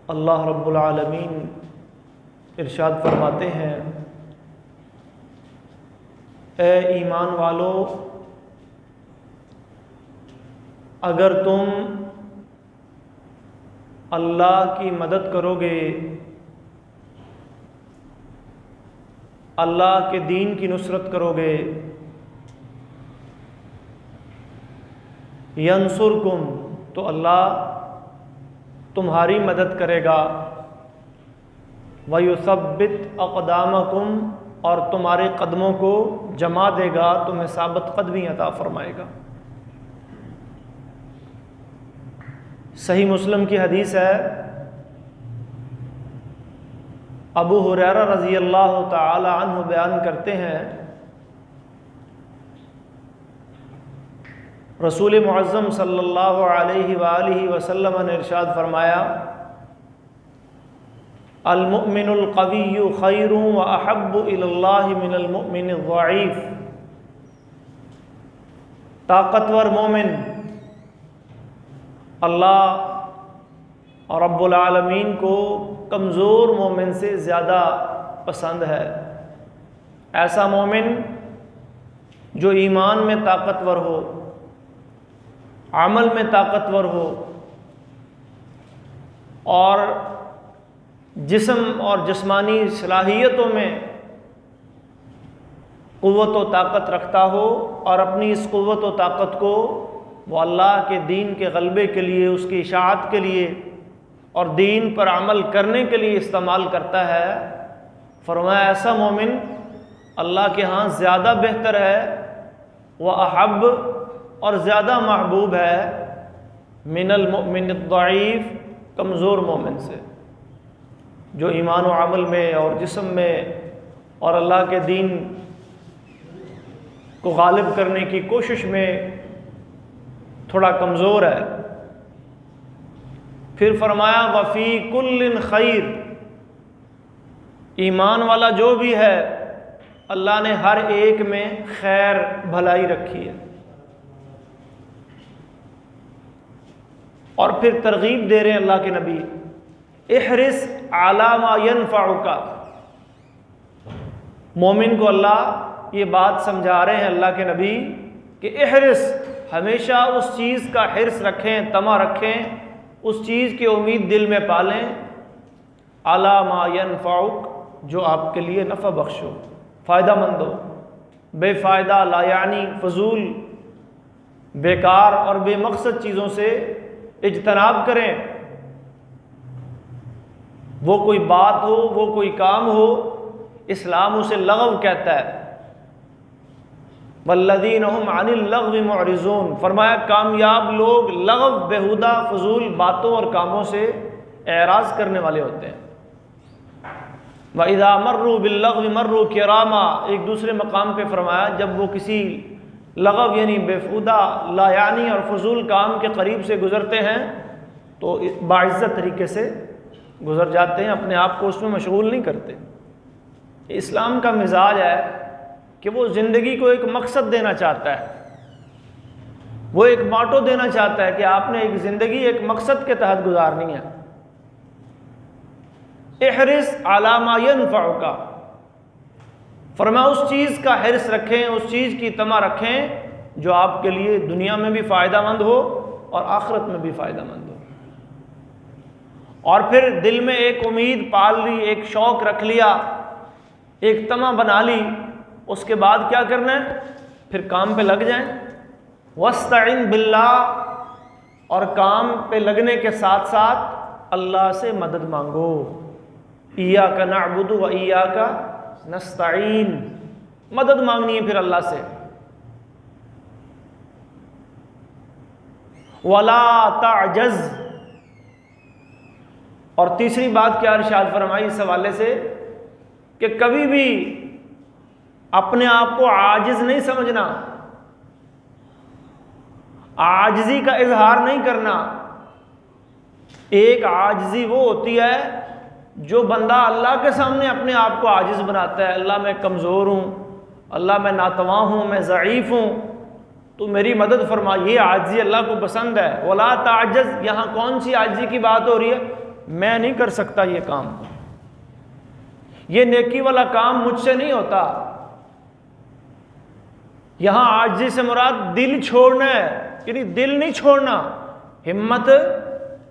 اللہ رب العالمین ارشاد فرماتے ہیں، اے ایمان والو، اگر تم اللہ کی مدد کرو گے، اللہ کے دین کی نصرت کرو گے، ینصرکم، تو اللہ تمہاری مدد کرے گا، وَيُثَبِّتْ أَقْدَامَكُمْ، اور تمہارے قدموں کو جما دے گا، تمہیں ثابت قدمی عطا فرمائے گا۔ صحیح مسلم کی حدیث ہے، ابو ہریرہ رضی اللہ تعالی عنہ بیان کرتے ہیں، رسول معظم صلی اللہ علیہ وآلہ وسلم نے ارشاد فرمایا، المؤمن القوی خیر واحب الی اللہ من المؤمن الضعیف، طاقتور مومن اللہ رب العالمین کو کمزور مومن سے زیادہ پسند ہے۔ ایسا مومن جو ایمان میں طاقتور ہو، عمل میں طاقتور ہو، اور جسم اور جسمانی صلاحیتوں میں قوت و طاقت رکھتا ہو، اور اپنی اس قوت و طاقت کو وہ اللہ کے دین کے غلبے کے لیے، اس کی اشاعت کے لیے اور دین پر عمل کرنے کے لیے استعمال کرتا ہے، فرمایا ایسا مومن اللہ کے ہاں زیادہ بہتر ہے، وَأَحَبُّ، اور زیادہ محبوب ہے، من المؤمن الضعیف، کمزور مومن سے، جو ایمان و عمل میں اور جسم میں اور اللہ کے دین کو غالب کرنے کی کوشش میں تھوڑا کمزور ہے۔ پھر فرمایا وفی کل خیر، ایمان والا جو بھی ہے اللہ نے ہر ایک میں خیر بھلائی رکھی ہے۔ اور پھر ترغیب دے رہے ہیں اللہ کے نبی، احرص علی ما ینفعک، مومن کو اللہ یہ بات سمجھا رہے ہیں اللہ کے نبی کہ احرص، ہمیشہ اس چیز کا حرص رکھیں، طمع رکھیں، اس چیز کی امید دل میں پالیں، علی ما ینفعک، جو آپ کے لیے نفع بخش ہو، فائدہ مند ہو، بے فائدہ لا یعنی فضول بیکار اور بے مقصد چیزوں سے اجتناب کریں۔ وہ کوئی بات ہو، وہ کوئی کام ہو، اسلام اسے لغو کہتا ہے، والذین هم عن اللغو معرضون، فرمایا کامیاب لوگ لغو، بیہودہ فضول باتوں اور کاموں سے اعراض کرنے والے ہوتے ہیں۔ وَإِذَا مَرُّوا بِاللَّغْوِ مَرُّوا كِرَامًا، ایک دوسرے مقام پہ فرمایا جب وہ کسی لغو یعنی بیہودہ لا یعنی اور فضول کام کے قریب سے گزرتے ہیں تو باعزت طریقے سے گزر جاتے ہیں، اپنے آپ کو اس میں مشغول نہیں کرتے۔ اسلام کا مزاج ہے کہ وہ زندگی کو ایک مقصد دینا چاہتا ہے، وہ ایک ماٹو دینا چاہتا ہے کہ آپ نے ایک زندگی ایک مقصد کے تحت گزارنی ہے۔ احرص علی ما ینفعک، فرمایا اس چیز کا حرص رکھیں، اس چیز کی طمع رکھیں جو آپ کے لیے دنیا میں بھی فائدہ مند ہو اور آخرت میں بھی فائدہ مند ہو۔ اور پھر دل میں ایک امید پال لی، ایک شوق رکھ لیا، ایک طمع بنا لی، اس کے بعد کیا کرنا ہے؟ پھر کام پہ لگ جائیں۔ وَاسْتَعِنْ بِاللَّهِ، اور کام پہ لگنے کے ساتھ ساتھ اللہ سے مدد مانگو۔ إِيَّاكَ نَعْبُدُ وَإِيَّاكَ نَسْتَعِينُ، مدد مانگنی ہے پھر اللہ سے۔ وَلَا تَعْجَزْ، اور تیسری بات کیا ارشاد فرمائی اس حوالے سے کہ کبھی بھی اپنے آپ کو عاجز نہیں سمجھنا، عاجزی کا اظہار نہیں کرنا۔ ایک عاجزی وہ ہوتی ہے جو بندہ اللہ کے سامنے اپنے آپ کو عاجز بناتا ہے، اللہ میں کمزور ہوں، اللہ میں ناتواں ہوں، میں ضعیف ہوں، تو میری مدد فرما، یہ عاجزی اللہ کو پسند ہے۔ ولا تعجز، یہاں کون سی عاجزی کی بات ہو رہی ہے؟ میں نہیں کر سکتا یہ کام، یہ نیکی والا کام مجھ سے نہیں ہوتا۔ یہاں عاجزی سے مراد دل چھوڑنا ہے، یعنی دل نہیں چھوڑنا، ہمت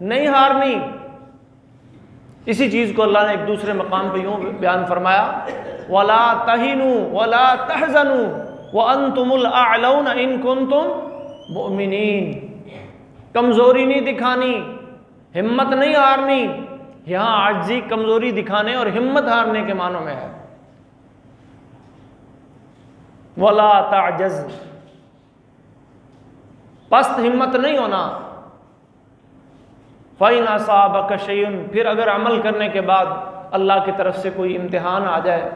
نہیں ہارنی۔ اسی چیز کو اللہ نے ایک دوسرے مقام پہ یوں بیان فرمایا، وَلَا تَهِنُوا وَلَا تَحْزَنُوا وَأَنْتُمُ الْأَعْلَوْنَ إِن كُنتُم مُؤْمِنِينَ۔ کمزوری نہیں دکھانی، ہمت نہیں ہارنی۔ یہاں عاجزی کمزوری دکھانے اور ہمت ہارنے کے معنوں میں ہے۔ وَلَا تَعْجَزْ، پست ہمت نہیں ہونا۔ فَإِنْ أَصَابَكَ شَيْءٌ، پھر اگر عمل کرنے کے بعد اللہ کی طرف سے کوئی امتحان آ جائے،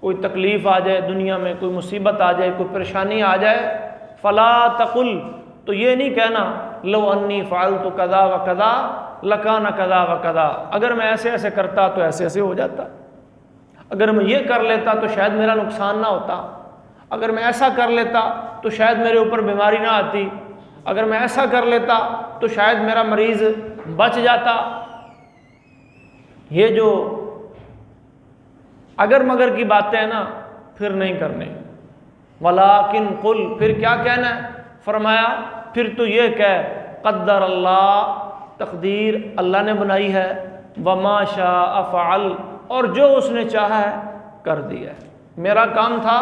کوئی تکلیف آ جائے، دنیا میں کوئی مصیبت آ جائے، کوئی پریشانی آ جائے، فَلَا تَقُلْ، تو یہ نہیں کہنا لَوْ أَنِّي فَعَلْتُ كَذَا وَكَذَا لَكَانَ كَذَا وَكَذَا، اگر میں ایسے ایسے کرتا تو ایسے ایسے ہو جاتا، اگر میں یہ کر لیتا تو شاید میرا نقصان نہ ہوتا، اگر میں ایسا کر لیتا تو شاید میرے اوپر بیماری نہ آتی، اگر میں ایسا کر لیتا تو شاید میرا مریض بچ جاتا۔ یہ جو اگر مگر کی باتیں ہیں نا، پھر نہیں کرنے۔ وَلَٰكِن قُلْ، پھر کیا کہنا ہے؟ فرمایا پھر تو یہ کہہ قدر اللہ، تقدیر اللہ نے بنائی ہے، وَمَا شَاءَ فَعَلَ، اور جو اس نے چاہا ہے کر دیا ہے۔ میرا کام تھا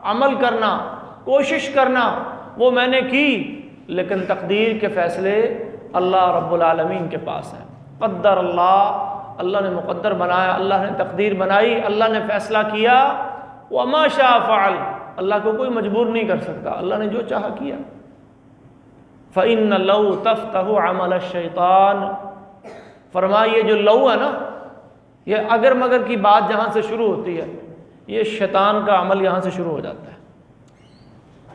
عمل کرنا، کوشش کرنا، وہ میں نے کی، لیکن تقدیر کے فیصلے اللہ رب العالمین کے پاس ہیں۔ قدر اللہ، اللہ نے مقدر بنایا، اللہ نے تقدیر بنائی، اللہ نے فیصلہ کیا۔ وَمَا شَاءَ فَعَلَ، اللہ کو کوئی مجبور نہیں کر سکتا، اللہ نے جو چاہا کیا۔ فَإِنَّ لَوْ تَفْتَحُ عَمَلَ الشَّيْطَانِ، فرمائیے جو لو ہے نا، یہ اگر مگر کی بات جہاں سے شروع ہوتی ہے، یہ شیطان کا عمل یہاں سے شروع ہو جاتا ہے۔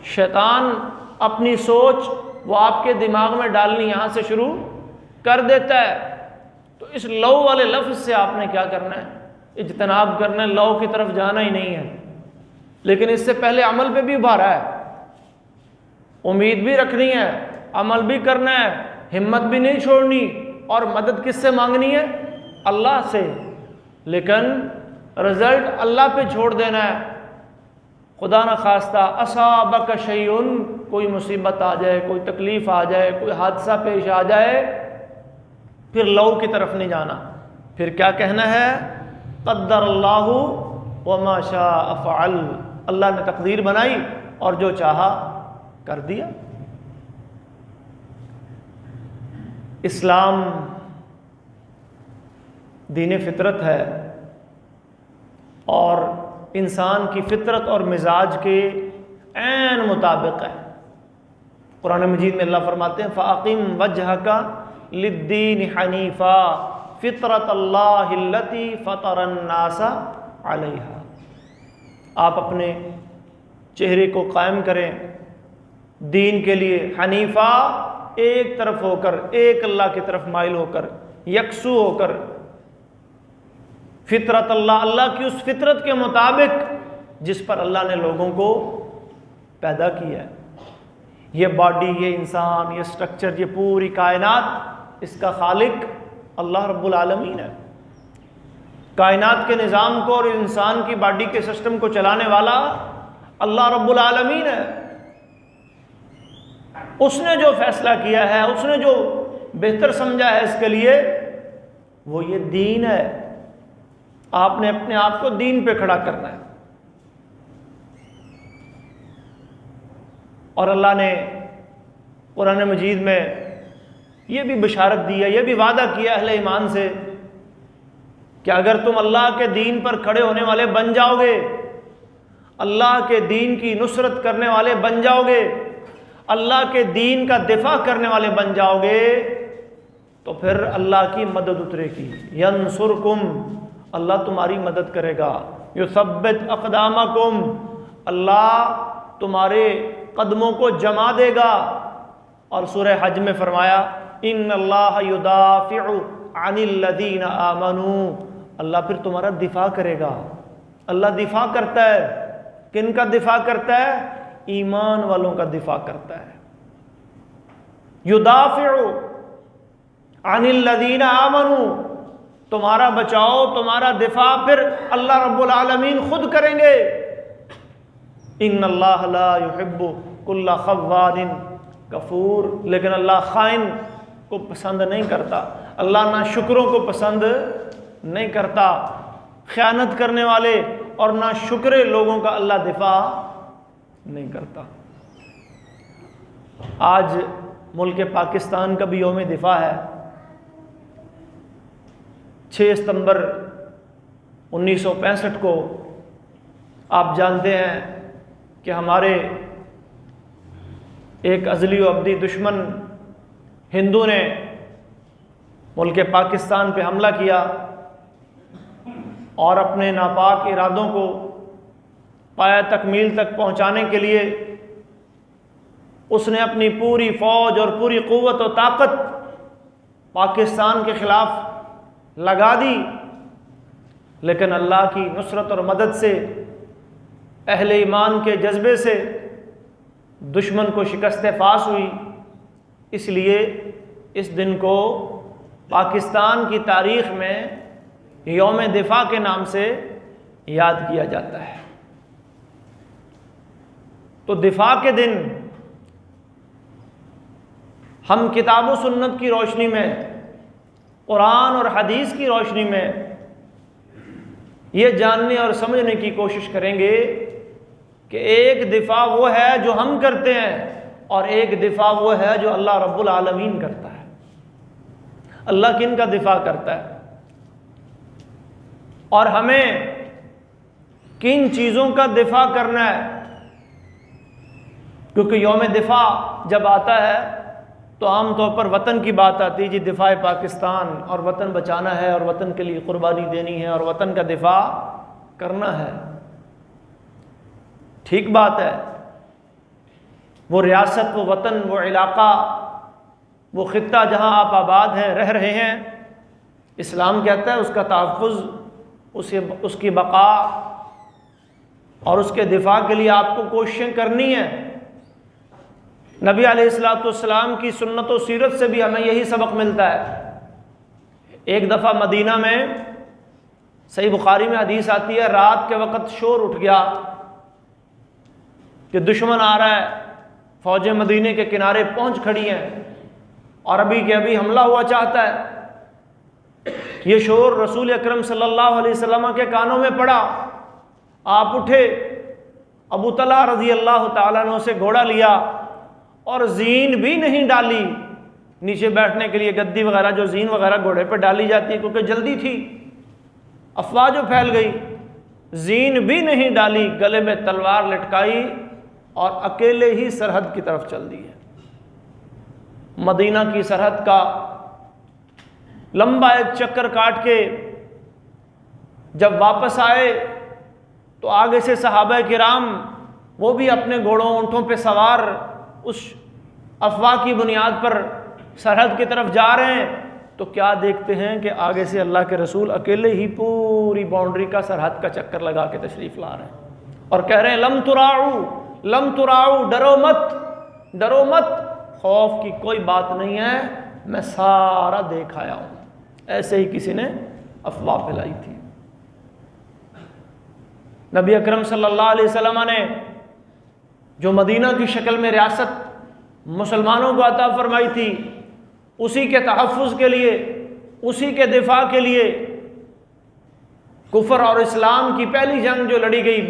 شیطان اپنی سوچ وہ آپ کے دماغ میں ڈالنی یہاں سے شروع کر دیتا ہے۔ تو اس لو والے لفظ سے آپ نے کیا کرنا ہے؟ اجتناب کرنا ہے، لو کی طرف جانا ہی نہیں ہے۔ لیکن اس سے پہلے عمل پہ بھی ابھارا ہے، امید بھی رکھنی ہے، عمل بھی کرنا ہے، ہمت بھی نہیں چھوڑنی، اور مدد کس سے مانگنی ہے؟ اللہ سے۔ لیکن رزلٹ اللہ پہ چھوڑ دینا ہے۔ خدا نہ خواستہ اصابک شیء، کوئی مصیبت آ جائے، کوئی تکلیف آ جائے، کوئی حادثہ پیش آ جائے، پھر لو کی طرف نہیں جانا، پھر کیا کہنا ہے؟ قدر اللہ وما شاء فعل، اللہ نے تقدیر بنائی اور جو چاہا کر دیا۔ اسلام دین فطرت ہے، اور انسان کی فطرت اور مزاج کے عین مطابق ہے۔ قرآن مجید میں اللہ فرماتے ہیں فَأَقِمْ وَجْهَكَ لِلدِّينِ حَنِيفًا فِطْرَةَ اللَّهِ الَّتِي فَطَرَ النَّاسَ عَلَيْهَا، آپ اپنے چہرے کو قائم کریں دین کے لیے، حنیفہ، ایک طرف ہو کر، ایک اللہ کی طرف مائل ہو کر، یکسو ہو کر، فطرت اللہ، اللہ کی اس فطرت کے مطابق جس پر اللہ نے لوگوں کو پیدا کیا ہے۔ یہ باڈی، یہ انسان، یہ سٹرکچر، یہ پوری کائنات، اس کا خالق اللہ رب العالمین ہے۔ کائنات کے نظام کو اور انسان کی باڈی کے سسٹم کو چلانے والا اللہ رب العالمین ہے۔ اس نے جو فیصلہ کیا ہے، اس نے جو بہتر سمجھا ہے اس کے لیے، وہ یہ دین ہے۔ آپ نے اپنے آپ کو دین پہ کھڑا کرنا ہے۔ اور اللہ نے قرآن مجید میں یہ بھی بشارت دی ہے، یہ بھی وعدہ کیا اہل ایمان سے کہ اگر تم اللہ کے دین پر کھڑے ہونے والے بن جاؤ گے، اللہ کے دین کی نصرت کرنے والے بن جاؤ گے، اللہ کے دین کا دفاع کرنے والے بن جاؤ گے، تو پھر اللہ کی مدد اترے گی۔ ینصرکم، اللہ تمہاری مدد کرے گا۔ یثبت اقدامکم، اللہ تمہارے قدموں کو جما دے گا۔ اور سورہ حج میں فرمایا ان اللہ یدافع عن الذین آمنوا، اللہ پھر تمہارا دفاع کرے گا۔ اللہ دفاع کرتا ہے، کن کا دفاع کرتا ہے؟ ایمان والوں کا دفاع کرتا ہے۔ یدافع عن الذین آمنوا، تمہارا بچاؤ، تمہارا دفاع پھر اللہ رب العالمین خود کریں گے۔ ان اللہ لا يحب کل خوان کفور، لیکن اللہ خائن کو پسند نہیں کرتا، اللہ نا شکروں کو پسند نہیں کرتا، خیانت کرنے والے اور نا شکرے لوگوں کا اللہ دفاع نہیں کرتا۔ آج ملک پاکستان کا بھی یوم دفاع ہے۔ 6 ستمبر 1965 کو آپ جانتے ہیں کہ ہمارے ایک ازلی و ابدی دشمن ہندو نے ملک پاکستان پہ حملہ کیا اور اپنے ناپاک ارادوں کو پایہ تکمیل تک پہنچانے کے لیے اس نے اپنی پوری فوج اور پوری قوت و طاقت پاکستان کے خلاف لگا دی، لیکن اللہ کی نصرت اور مدد سے، اہل ایمان کے جذبے سے دشمن کو شکست فاس ہوئی۔ اس لیے اس دن کو پاکستان کی تاریخ میں یوم دفاع کے نام سے یاد کیا جاتا ہے۔ تو دفاع کے دن ہم کتاب و سنت کی روشنی میں، قرآن اور حدیث کی روشنی میں یہ جاننے اور سمجھنے کی کوشش کریں گے کہ ایک دفاع وہ ہے جو ہم کرتے ہیں اور ایک دفاع وہ ہے جو اللہ رب العالمین کرتا ہے۔ اللہ کن کا دفاع کرتا ہے اور ہمیں کن چیزوں کا دفاع کرنا ہے، کیونکہ یوم دفاع جب آتا ہے تو عام طور پر وطن کی بات آتی ہے، جی دفاع پاکستان اور وطن بچانا ہے اور وطن کے لیے قربانی دینی ہے اور وطن کا دفاع کرنا ہے۔ ٹھیک بات ہے، وہ ریاست، وہ وطن، وہ علاقہ، وہ خطہ جہاں آپ آباد ہیں، رہ رہے ہیں، اسلام کہتا ہے اس کا تحفظ، اس کی بقا اور اس کے دفاع کے لیے آپ کو کوششیں کرنی ہیں۔ نبی علیہ الصلوۃ والسلام کی سنت و سیرت سے بھی ہمیں یہی سبق ملتا ہے۔ ایک دفعہ مدینہ میں، صحیح بخاری میں حدیث آتی ہے، رات کے وقت شور اٹھ گیا کہ دشمن آ رہا ہے، فوجیں مدینے کے کنارے پہنچ کھڑی ہیں اور ابھی کے ابھی حملہ ہوا چاہتا ہے۔ یہ شور رسول اکرم صلی اللہ علیہ وسلم کے کانوں میں پڑا، آپ اٹھے، ابو طلحہ رضی اللہ تعالیٰ عنہ سے گھوڑا لیا اور زین بھی نہیں ڈالی، نیچے بیٹھنے کے لیے گدی وغیرہ جو زین وغیرہ گھوڑے پہ ڈالی جاتی ہے، کیونکہ جلدی تھی، افواہ جو پھیل گئی، زین بھی نہیں ڈالی، گلے میں تلوار لٹکائی اور اکیلے ہی سرحد کی طرف چل دیے۔ مدینہ کی سرحد کا لمبا ایک چکر کاٹ کے جب واپس آئے تو آگے سے صحابہ کرام وہ بھی اپنے گھوڑوں اونٹوں پہ سوار اس افواہ کی بنیاد پر سرحد کی طرف جا رہے ہیں، تو کیا دیکھتے ہیں کہ آگے سے اللہ کے رسول اکیلے ہی پوری باؤنڈری کا سرحد کا چکر لگا کے تشریف لا رہے ہیں اور کہہ رہے ہیں لم تراعو، لم تراعو، ڈرو مت، ڈرو مت، خوف کی کوئی بات نہیں ہے، میں سارا دیکھ آیا ہوں۔ ایسے ہی کسی نے افواہ پھیلائی تھی۔ نبی اکرم صلی اللہ علیہ وسلم نے جو مدینہ کی شکل میں ریاست مسلمانوں کو عطا فرمائی تھی، اسی کے تحفظ کے لیے، اسی کے دفاع کے لیے کفر اور اسلام کی پہلی جنگ جو لڑی گئی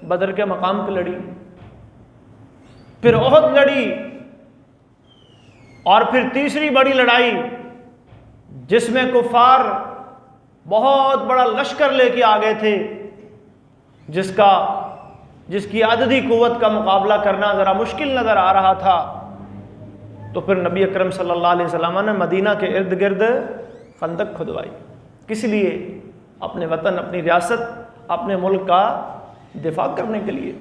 بدر کے مقام پہ لڑی، پھر احد لڑی، اور پھر تیسری بڑی لڑائی جس میں کفار بہت بڑا لشکر لے کے آ گئے تھے، جس کی عددی قوت کا مقابلہ کرنا ذرا مشکل نظر آ رہا تھا، تو پھر نبی اکرم صلی اللہ علیہ وسلم نے مدینہ کے ارد گرد خندق کھدوائی، کس لیے؟ اپنے وطن، اپنی ریاست، اپنے ملک کا دفاع کرنے کے لیے۔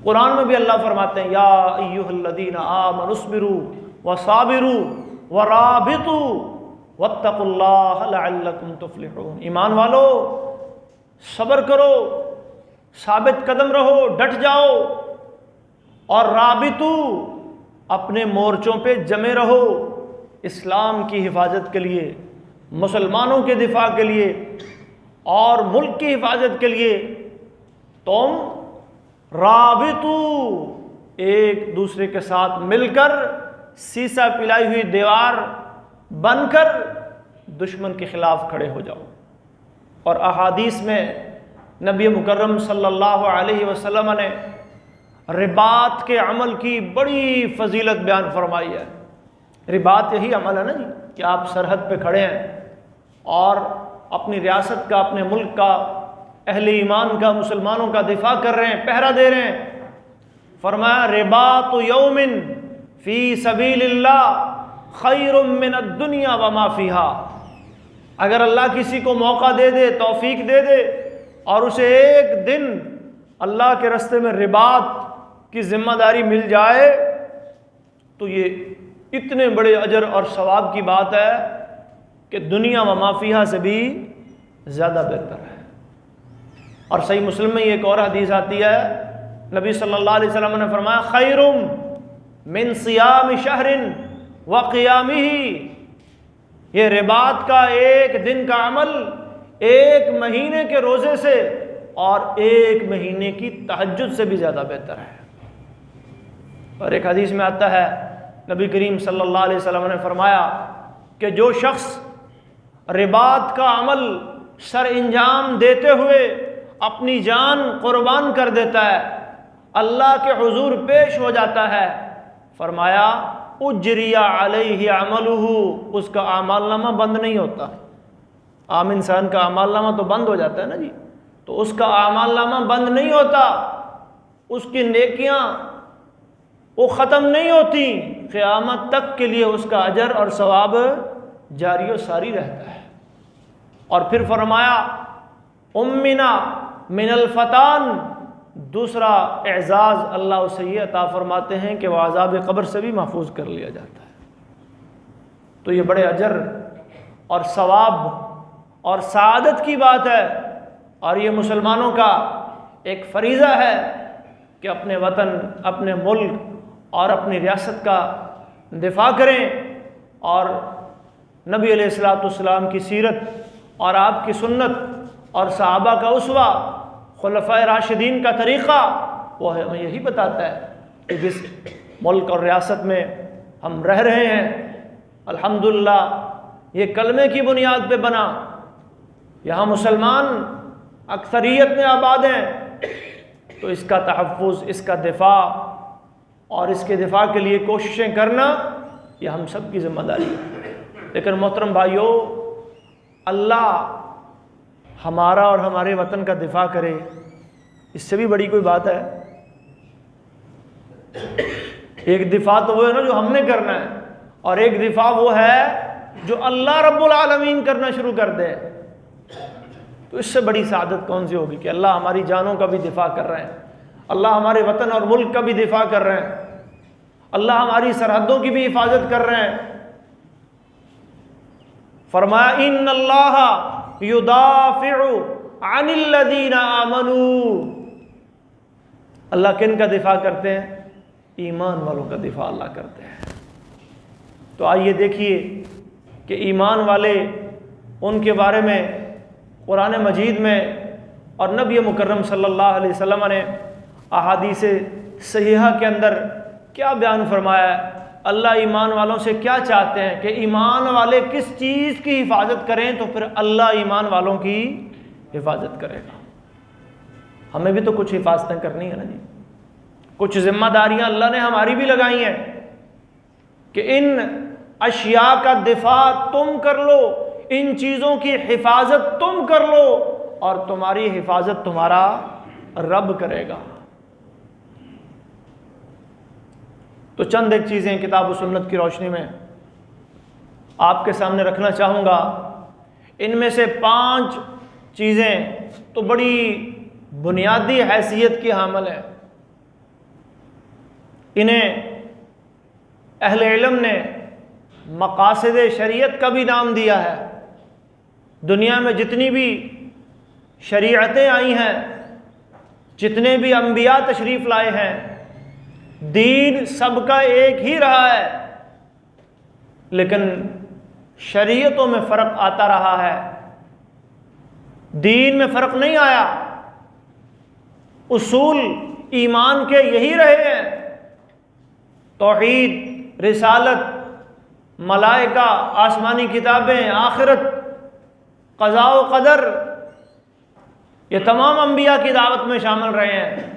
قرآن میں بھی اللہ فرماتے ہیں یا ایھا الذین آمنوا اصبروا وصابروا ورابطوا واتقوا اللہ لعلکم تفلحون، ایمان والو صبر کرو، ثابت قدم رہو، ڈٹ جاؤ، اور رابطو، اپنے مورچوں پہ جمے رہو اسلام کی حفاظت کے لیے، مسلمانوں کے دفاع کے لیے اور ملک کی حفاظت کے لیے تم رابطو، ایک دوسرے کے ساتھ مل کر سیسا پلائی ہوئی دیوار بن کر دشمن کے خلاف کھڑے ہو جاؤ۔ اور احادیث میں نبی مکرم صلی اللہ علیہ وسلم نے رباط کے عمل کی بڑی فضیلت بیان فرمائی ہے۔ رباط یہی عمل ہے نا جی، کہ آپ سرحد پہ کھڑے ہیں اور اپنی ریاست کا، اپنے ملک کا، اہل ایمان کا، مسلمانوں کا دفاع کر رہے ہیں، پہرا دے رہے ہیں۔ فرمایا رباط یوم فی سبیل اللہ خیر من الدنیا وما فیہا، اگر اللہ کسی کو موقع دے دے، توفیق دے دے اور اسے ایک دن اللہ کے راستے میں رباط کی ذمہ داری مل جائے تو یہ اتنے بڑے اجر اور ثواب کی بات ہے کہ دنیا و ما فیہا سے بھی زیادہ بہتر ہے۔ اور صحیح مسلم میں ایک اور حدیث آتی ہے، نبی صلی اللہ علیہ وسلم نے فرمایا خیر من صیام شہر و قیامہ، یہ رباط کا ایک دن کا عمل ایک مہینے کے روزے سے اور ایک مہینے کی تہجد سے بھی زیادہ بہتر ہے۔ اور ایک حدیث میں آتا ہے، نبی کریم صلی اللہ علیہ وسلم نے فرمایا کہ جو شخص رباط کا عمل سر انجام دیتے ہوئے اپنی جان قربان کر دیتا ہے، اللہ کے حضور پیش ہو جاتا ہے، فرمایا اجری علیہ عملہ، اس کا اعمال نامہ بند نہیں ہوتا۔ عام انسان کا اعمال نامہ تو بند ہو جاتا ہے نا جی، تو اس کا اعمال نامہ بند نہیں ہوتا، اس کی نیکیاں وہ ختم نہیں ہوتی، قیامت تک کے لیے اس کا اجر اور ثواب جاری و ساری رہتا ہے۔ اور پھر فرمایا امنا من الفتان، دوسرا اعزاز اللہ اسے یہ عطا فرماتے ہیں کہ وہ عذاب قبر سے بھی محفوظ کر لیا جاتا ہے۔ تو یہ بڑے اجر اور ثواب اور سعادت کی بات ہے، اور یہ مسلمانوں کا ایک فریضہ ہے کہ اپنے وطن، اپنے ملک اور اپنی ریاست کا دفاع کریں، اور نبی علیہ الصلوۃ والسلام کی سیرت اور آپ کی سنت اور صحابہ کا اسوہ، خلفائے راشدین کا طریقہ وہ ہمیں یہی بتاتا ہے کہ جس ملک اور ریاست میں ہم رہ رہے ہیں الحمدللہ یہ کلمے کی بنیاد پہ بنا، یہاں مسلمان اکثریت میں آباد ہیں، تو اس کا تحفظ، اس کا دفاع اور اس کے دفاع کے لیے کوششیں کرنا یہ ہم سب کی ذمہ داری ہے۔ لیکن محترم بھائیو، اللہ ہمارا اور ہمارے وطن کا دفاع کرے، اس سے بھی بڑی کوئی بات ہے؟ ایک دفاع تو وہ ہے نا جو ہم نے کرنا ہے، اور ایک دفاع وہ ہے جو اللہ رب العالمین کرنا شروع کر دے۔ تو اس سے بڑی سعادت کون سی ہوگی کہ اللہ ہماری جانوں کا بھی دفاع کر رہے ہیں، اللہ ہمارے وطن اور ملک کا بھی دفاع کر رہے ہیں، اللہ ہماری سرحدوں کی بھی حفاظت کر رہے ہیں۔ فرمایا ان اللہ یدافع عن الذین آمنوا، اللہ کن کا دفاع کرتے ہیں؟ ایمان والوں کا دفاع اللہ کرتے ہیں۔ تو آئیے دیکھیے کہ ایمان والے، ان کے بارے میں قرآن مجید میں اور نبی مکرم صلی اللہ علیہ وسلم نے احادیث صحیحہ کے اندر کیا بیان فرمایا ہے، اللہ ایمان والوں سے کیا چاہتے ہیں کہ ایمان والے کس چیز کی حفاظت کریں، تو پھر اللہ ایمان والوں کی حفاظت کرے گا۔ ہمیں بھی تو کچھ حفاظتیں کرنی ہے نا جی، کچھ ذمہ داریاں اللہ نے ہماری بھی لگائی ہیں کہ ان اشیاء کا دفاع تم کر لو، ان چیزوں کی حفاظت تم کر لو، اور تمہاری حفاظت تمہارا رب کرے گا۔ تو چند ایک چیزیں کتاب و سنت کی روشنی میں آپ کے سامنے رکھنا چاہوں گا۔ ان میں سے 5 چیزیں تو بڑی بنیادی حیثیت کی حامل ہیں، انہیں اہل علم نے مقاصد شریعت کا بھی نام دیا ہے۔ دنیا میں جتنی بھی شریعتیں آئی ہیں، جتنے بھی انبیاء تشریف لائے ہیں، دین سب کا ایک ہی رہا ہے، لیکن شریعتوں میں فرق آتا رہا ہے، دین میں فرق نہیں آیا، اصول ایمان کے یہی رہے ہیں، توحید، رسالت، ملائکہ، آسمانی کتابیں، آخرت، قضاء و قدر، یہ تمام انبیاء کی دعوت میں شامل رہے ہیں،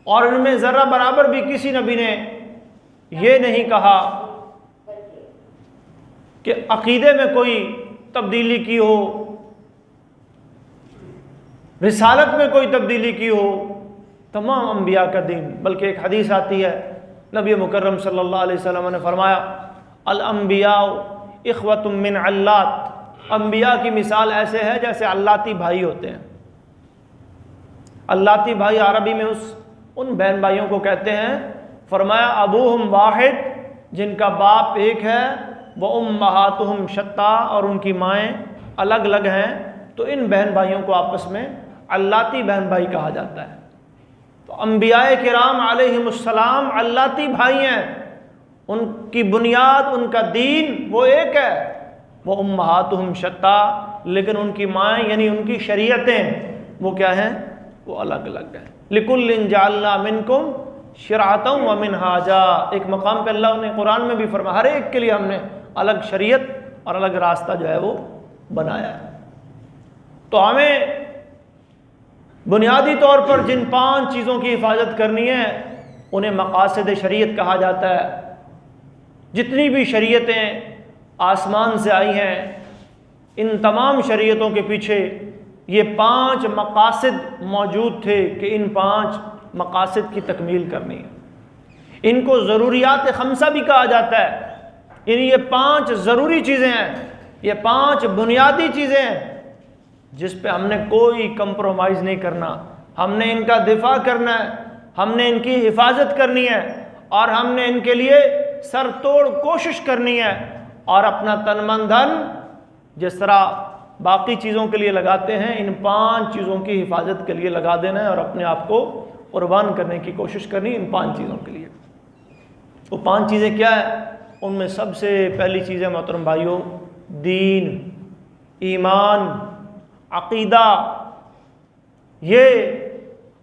اور ان میں ذرہ برابر بھی کسی نبی نے یہ نہیں کہا کہ عقیدے میں کوئی تبدیلی کی ہو، رسالت میں کوئی تبدیلی کی ہو، تمام انبیاء کا دین۔ بلکہ ایک حدیث آتی ہے، نبی مکرم صلی اللہ علیہ وسلم نے فرمایا الانبیاء اخوۃ من علات، انبیاء کی مثال ایسے ہے جیسے علاتی بھائی ہوتے ہیں۔ علاتی بھائی عربی میں ان بہن بھائیوں کو کہتے ہیں، فرمایا ابوہم واحد، جن کا باپ ایک ہے، وامہاتہم شتیٰ، اور ان کی مائیں الگ الگ ہیں، تو ان بہن بھائیوں کو آپس میں علاتی بہن بھائی کہا جاتا ہے۔ تو انبیاء کرام علیہم السلام علاتی بھائی ہیں، ان کی بنیاد، ان کا دین وہ ایک ہے، وامہاتہم شتیٰ، لیکن ان کی مائیں یعنی ان کی شریعتیں وہ کیا ہیں؟ وہ الگ الگ ہیں۔ لِكُلٍّ جَعَلْنَا مِنْكُمْ شِرْعَةً وَمِنْهَاجًا، ایک مقام پہ اللہ نے قرآن میں بھی فرمایا ہر ایک کے لیے ہم نے الگ شریعت اور الگ راستہ جو ہے وہ بنایا ہے۔ تو ہمیں بنیادی طور پر جن 5 چیزوں کی حفاظت کرنی ہے انہیں مقاصد شریعت کہا جاتا ہے۔ جتنی بھی شریعتیں آسمان سے آئی ہیں، ان تمام شریعتوں کے پیچھے یہ 5 مقاصد موجود تھے کہ ان 5 مقاصد کی تکمیل کرنی ہے۔ ان کو ضروریات خمسہ بھی کہا جاتا ہے، یعنی یہ 5 ضروری چیزیں ہیں، یہ 5 بنیادی چیزیں ہیں جس پہ ہم نے کوئی کمپرومائز نہیں کرنا، ہم نے ان کا دفاع کرنا ہے، ہم نے ان کی حفاظت کرنی ہے، اور ہم نے ان کے لیے سر توڑ کوشش کرنی ہے، اور اپنا تن من دھن جس طرح باقی چیزوں کے لیے لگاتے ہیں ان 5 چیزوں کی حفاظت کے لیے لگا دینا ہے، اور اپنے آپ کو قربان کرنے کی کوشش کرنی ان 5 چیزوں کے لیے۔ وہ 5 چیزیں کیا ہیں؟ ان میں سب سے پہلی چیز ہے محترم بھائیوں، دین، ایمان، عقیدہ۔ یہ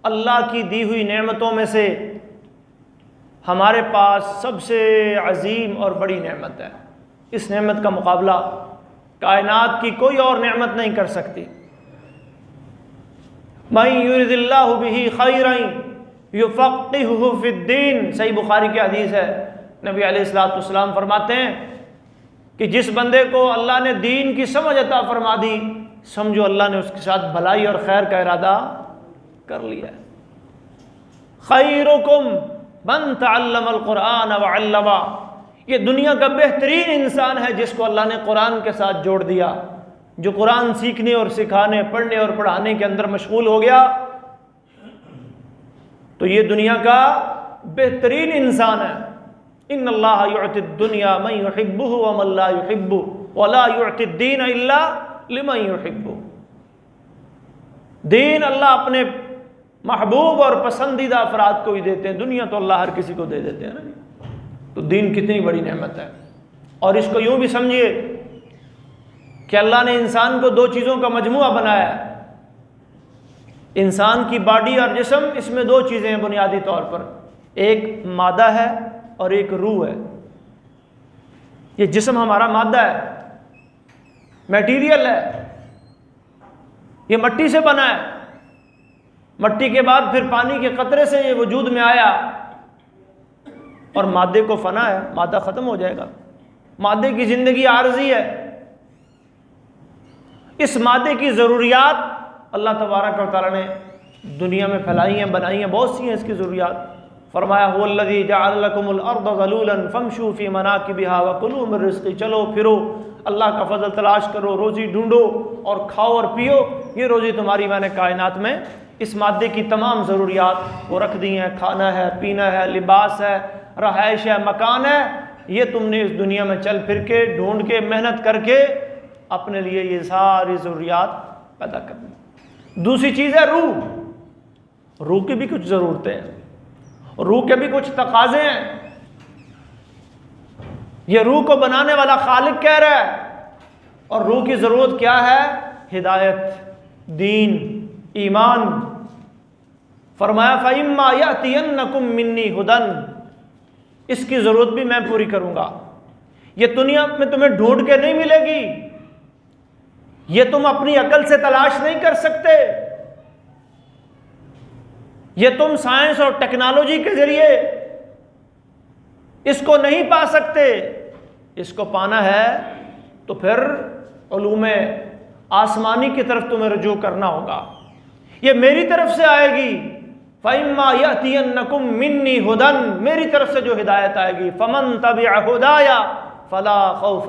اللہ کی دی ہوئی نعمتوں میں سے ہمارے پاس سب سے عظیم اور بڑی نعمت ہے۔ اس نعمت کا مقابلہ کائنات کی کوئی اور نعمت نہیں کر سکتی۔ مَن یُرِدِ اللَّهُ بِهِ خَیْرًا یُفَقِّهُ فِی الدِّین، صحیح بخاری کی حدیث ہے، نبی علیہ الصلوۃ والسلام فرماتے ہیں کہ جس بندے کو اللہ نے دین کی سمجھ عطا فرما دی، سمجھو اللہ نے اس کے ساتھ بھلائی اور خیر کا ارادہ کر لیا ہے۔ خیرکم من تعلم القرآن وعلمہ، یہ دنیا کا بہترین انسان ہے جس کو اللہ نے قرآن کے ساتھ جوڑ دیا، جو قرآن سیکھنے اور سکھانے، پڑھنے اور پڑھانے کے اندر مشغول ہو گیا، تو یہ دنیا کا بہترین انسان ہے۔ ان اللہ یعطی الدنیا من یحبہ ومن لا یحبہ ولا یعطی الدین الا لمن یحبہ۔ دین اللہ اپنے محبوب اور پسندیدہ افراد کو ہی دیتے ہیں، دنیا تو اللہ ہر کسی کو دے دیتے ہیں نا۔ تو دین کتنی بڑی نعمت ہے، اور اس کو یوں بھی سمجھیے کہ اللہ نے انسان کو 2 چیزوں کا مجموعہ بنایا ہے۔ انسان کی باڈی اور جسم، اس میں 2 چیزیں ہیں بنیادی طور پر، ایک مادہ ہے اور ایک روح ہے۔ یہ جسم ہمارا مادہ ہے، میٹیریل ہے، یہ مٹی سے بنا ہے، مٹی کے بعد پھر پانی کے قطرے سے یہ وجود میں آیا، اور مادے کو فنا ہے، مادہ ختم ہو جائے گا، مادے کی زندگی عارضی ہے۔ اس مادے کی ضروریات اللہ تبارک و تعالیٰ نے دنیا میں پھیلائی ہیں، بنائی ہیں، بہت سی ہیں اس کی ضروریات۔ فرمایا هو الذی جعل لکم الارض ذلولا فامشوا فی مناکبہا وکلوا من رزقہ، چلو پھرو، اللہ کا فضل تلاش کرو، روزی ڈھونڈو اور کھاؤ اور پیو، یہ روزی تمہاری میں نے کائنات میں اس مادے کی تمام ضروریات وہ رکھ دی ہیں، کھانا ہے، پینا ہے، لباس ہے، رہائش ہے، مکان ہے، یہ تم نے اس دنیا میں چل پھر کے، ڈھونڈ کے، محنت کر کے اپنے لیے یہ ساری ضروریات پیدا کرنی۔ دوسری چیز ہے روح۔ روح کی بھی کچھ ضرورتیں ہیں، روح کے بھی کچھ تقاضے ہیں۔ یہ روح کو بنانے والا خالق کہہ رہا ہے اور روح کی ضرورت کیا ہے؟ ہدایت، دین، ایمان۔ فرمایا فَإِمَّا يَأْتِيَنَّكُم مِّنِّي هُدًى، اس کی ضرورت بھی میں پوری کروں گا۔ یہ دنیا میں تمہیں ڈھونڈ کے نہیں ملے گی، یہ تم اپنی عقل سے تلاش نہیں کر سکتے، یہ تم سائنس اور ٹیکنالوجی کے ذریعے اس کو نہیں پا سکتے۔ اس کو پانا ہے تو پھر علوم آسمانی کی طرف تمہیں رجوع کرنا ہوگا، یہ میری طرف سے آئے گی۔ فَإِمَّا يَأْتِيَنَّكُم مِّنِّي هُدًى، میری طرف سے جو ہدایت آئے گی، فَمَن تَبِعَ هُدَايَ فَلَا خَوْفٌ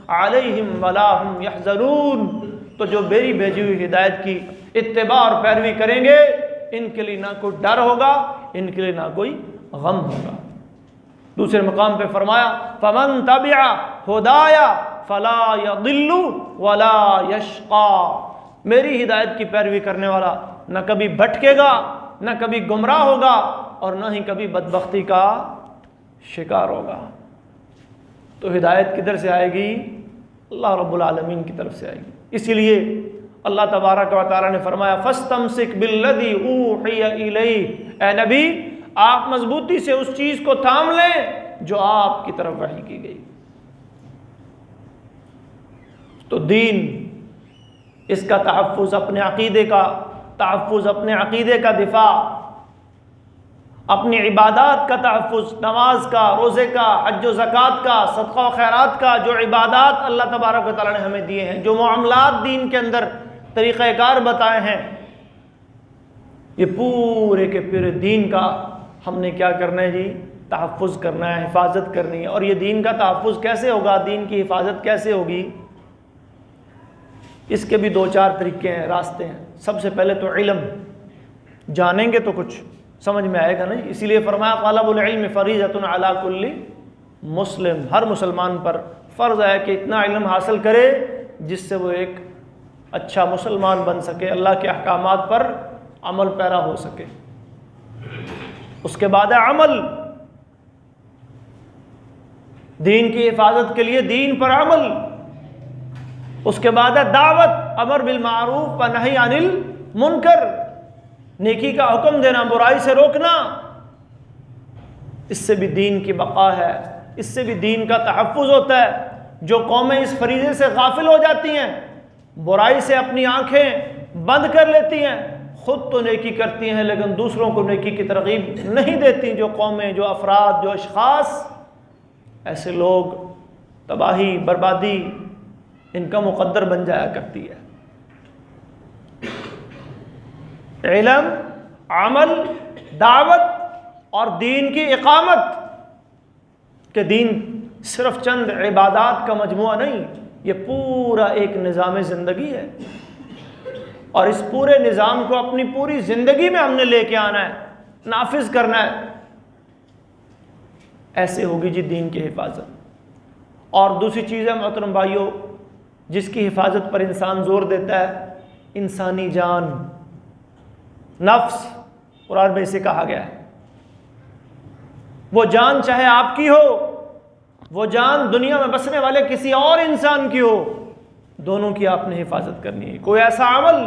عَلَيْهِمْ وَلَا هُمْ يَحْزَنُونَ، تو جو میری بھیجی ہوئی ہدایت کی اتباع اور پیروی کریں گے، ان کے لیے نہ کوئی ڈر ہوگا، ان کے لیے نہ کوئی غم ہوگا۔ دوسرے مقام پہ فرمایا فَمَن تَبِعَ هُدَايَ فَلَا يَضِلُّ وَلَا يَشْقَى، میری ہدایت کی پیروی کرنے والا نہ کبھی بھٹکے گا، نہ کبھی گمراہ ہوگا، اور نہ ہی کبھی بدبختی کا شکار ہوگا۔ تو ہدایت کدھر سے آئے گی؟ اللہ رب العالمین کی طرف سے آئے گی۔ اسی لیے اللہ تبارک و تعالیٰ نے فرمایا فَاسْتَمْسِكْ بِالَّذِي أُوحِيَ إِلَيْكَ، اے نبی آپ مضبوطی سے اس چیز کو تھام لیں جو آپ کی طرف وحی کی گئی۔ تو دین، اس کا تحفظ، اپنے عقیدے کا تحفظ، اپنے عقیدے کا دفاع، اپنی عبادات کا تحفظ، نماز کا، روزے کا، حج و زکوٰۃ کا، صدقہ و خیرات کا، جو عبادات اللہ تبارک و تعالیٰ نے ہمیں دیے ہیں، جو معاملات دین کے اندر طریقہ کار بتائے ہیں، یہ پورے کے پورے دین کا ہم نے کیا کرنا ہے جی؟ تحفظ کرنا ہے، حفاظت کرنی ہے۔ اور یہ دین کا تحفظ کیسے ہوگا، دین کی حفاظت کیسے ہوگی؟ اس کے بھی دو چار طریقے ہیں، راستے ہیں۔ سب سے پہلے تو علم، جانیں گے تو کچھ سمجھ میں آئے گا نا۔ اسی لیے فرمایا طلب العلم فریضۃ علی کل مسلم، ہر مسلمان پر فرض ہے کہ اتنا علم حاصل کرے جس سے وہ ایک اچھا مسلمان بن سکے، اللہ کے احکامات پر عمل پیرا ہو سکے۔ اس کے بعد ہے عمل، دین کی حفاظت کے لیے دین پر عمل۔ اس کے بعد ہے دعوت، امر بالمعروف و نہی عن المنکر، نیکی کا حکم دینا، برائی سے روکنا۔ اس سے بھی دین کی بقا ہے، اس سے بھی دین کا تحفظ ہوتا ہے۔ جو قومیں اس فریضے سے غافل ہو جاتی ہیں، برائی سے اپنی آنکھیں بند کر لیتی ہیں، خود تو نیکی کرتی ہیں لیکن دوسروں کو نیکی کی ترغیب نہیں دیتی، جو قومیں، جو افراد، جو اشخاص، ایسے لوگ تباہی، بربادی ان کا مقدر بن جایا کرتی ہے۔ علم، عمل، دعوت اور دین کی اقامت، کہ دین صرف چند عبادات کا مجموعہ نہیں، یہ پورا ایک نظام زندگی ہے، اور اس پورے نظام کو اپنی پوری زندگی میں ہم نے لے کے آنا ہے، نافذ کرنا ہے۔ ایسے ہوگی جی دین کی حفاظت۔ اور دوسری چیز ہے محترم بھائیوں، جس کی حفاظت پر انسان زور دیتا ہے، انسانی جان، نفس، قرآن میں اسے کہا گیا ہے۔ وہ جان چاہے آپ کی ہو، وہ جان دنیا میں بسنے والے کسی اور انسان کی ہو، دونوں کی آپ نے حفاظت کرنی ہے۔ کوئی ایسا عمل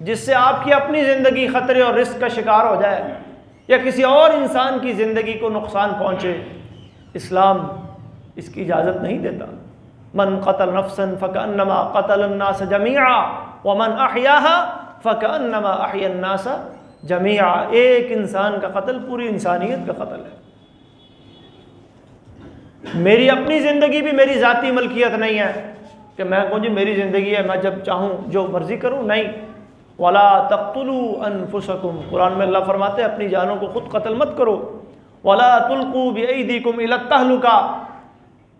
جس سے آپ کی اپنی زندگی خطرے اور رسک کا شکار ہو جائے، یا کسی اور انسان کی زندگی کو نقصان پہنچے، اسلام اس کی اجازت نہیں دیتا۔ من قتل نفسا فکأنما قتل الناس جميعا ومن احیاها فکأنما احیا الناس جميعا، ایک انسان کا قتل پوری انسانیت کا قتل ہے۔ میری اپنی زندگی بھی میری ذاتی ملکیت نہیں ہے کہ میں کہوں جی میری زندگی ہے، میں جب چاہوں جو مرضی کروں، نہیں۔ وَلَا تَقْتُلُوا أَنفُسَكُمْ، قرآن میں اللہ فرماتے ہیں اپنی جانوں کو خود قتل مت کرو۔ وَلَا تُلْقُوا بِأَيْدِيكُمْ إِلَى التَّهْلُكَةِ،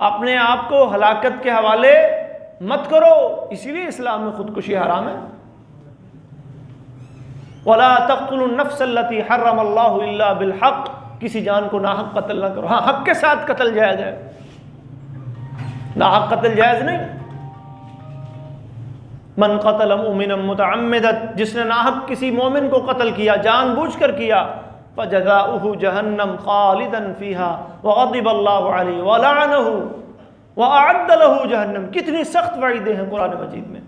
اپنے آپ کو ہلاکت کے حوالے مت کرو، اسی لیے اسلام میں خودکشی حرام ہے۔ وَلَا تَقْتُلُوا النَّفْسَ الَّتِي حَرَّمَ اللَّهُ إِلَّا بِالْحَقِّ، کسی جان کو ناحق قتل نہ کرو۔ ہاں حق کے ساتھ قتل جائز ہے، ناحق قتل جائز نہیں۔ من قتل مؤمنا متعمدا، جس نے ناحق کسی مومن کو قتل کیا، جان بوجھ کر کیا، فجزاؤہ جہنم خالدا فیہا وغضب اللہ علیہ ولعنہ، وَأَعَدَّ لَهُ جَهَنَّمَ، کتنی سخت وعیدیں ہیں قرآن مجید میں.